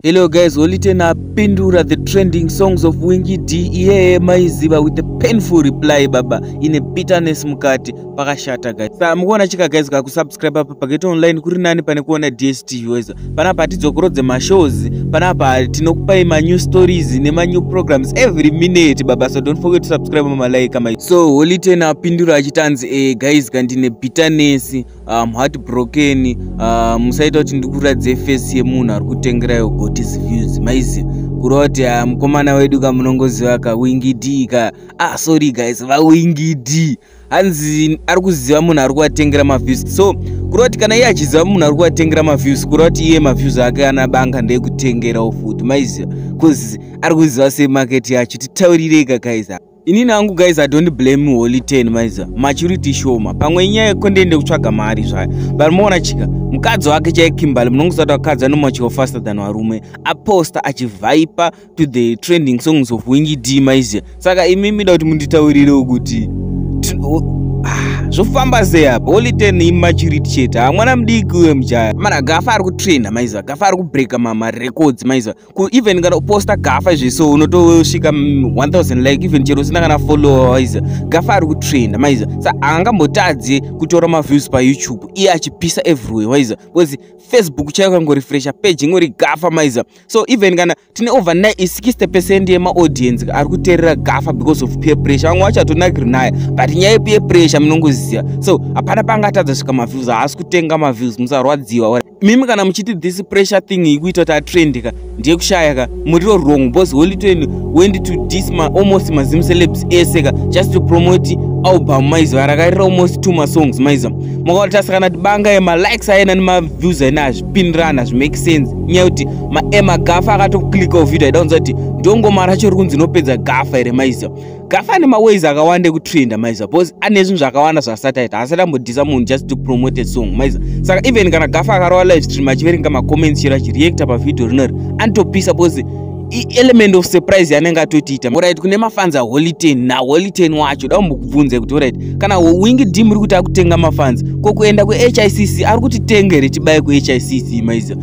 Hello guys, Olitena Pindura, the trending songs of Wingy D, maiziba with a painful reply baba in a bitterness mukati pakashata guys. Sa mukona chika guys kakusubscribe apa pageto online kuri nani pane kuona DSTV weza. Panapa tidzokorodze mashows, panapa tinokupai ma new stories nema new programs every minute baba, so don't forget to subscribe mama like kama. So Olitena Pindura achitanzi guys kandine bitterness, heartbroken, musaita kuti ndikuradze face yemunhu ari kutengerayo God's views maizi kuroti mukomana wedu kamunongoziva ka Wingy D ka sorry guys va Wingy D hanzi ari kuziva munhu ari kuatengera ma views, so kuroti kana iye achiziva munhu ari kuatengera ma views kuroti iye ma views ake anabanga ndekutengerawo futi maizi cause ari kuziva se market yacho. Titaurireka guys. Inini hangu guys, I don't blame Oliten maiza maturity shoma pamwe nyaya kondende kutsvaga mari zvayo bari muona chika mukadzi wake chai Kimberly munongosati wakadzi anomachiwa faster than varume aposta achivaipa to the trending songs of Wingy D maiza. Saka imi mida kuti munditaurirewo kuti zvofamba sei apa. Oliten immaturity chete mwana mudiki uye mujaya mana Gafa ari kutrenda maiza, Gafa ari kubreaka ma records maiza, even kana uposta Gafa zveso unotosvika 1000 like even chero usina kana follower maiza. Gafa ari kutrenda maiza, sa angambotadze kutora ma views pa YouTube iye achipisa everywhere maiza, because Facebook chaiyo kangorefresha page ingori Gafa maiza. So even kana tine over 60% yema audience ari kuteerera Gafa because of peer pressure. Vamwe vachatonakiri naye but nyaya yepeer pressure munongoziva, so hapana pangatadza svika ma views, haasi kutenga ma views, musarwadziwa. Mimi kana muchiti this pressure thing ikuita kuti atrendika ndiye kushayaka muriro wrong, because Oliten went to this almost mazim celebs eseka just to promote album maiza rakairira almost 2 songs maiza. Makatarisa kana tibanga yema likes aena nema views aena azvipindirana zvimake sense nyaya kuti ma Gafa akatoclicka video aidaunza kuti ndongoma racho riri kunzi inopedza Gafa ere maiza. Gafa ane maways akawanda ekutrenda maiza, because ane zvinhu zvakawanda zvasati aita, haasati ambodhisa munhu just to promote a song maiza. Saka even kana Gafa akarova live stream achiverenga macomments chero achireacta pavideo rinori anotopisa, because element of surprise yanenge atotiita. Alright, kune mafans aHoliten naHoliten wacho daumbokubvunza kuti alright kana Wingy D muri kuti akutenga mafans kokuenda kuHICC ari kutitengere tibaye kuHICC maiza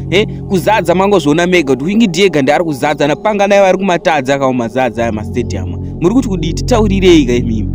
kuzadza mangozviona mega kuti Wingy D ega ndiari kuzadza napanga naye vari kumatadza akawo mazadza aya mastadium muri kuti kudii. Titaurirei ka imimi.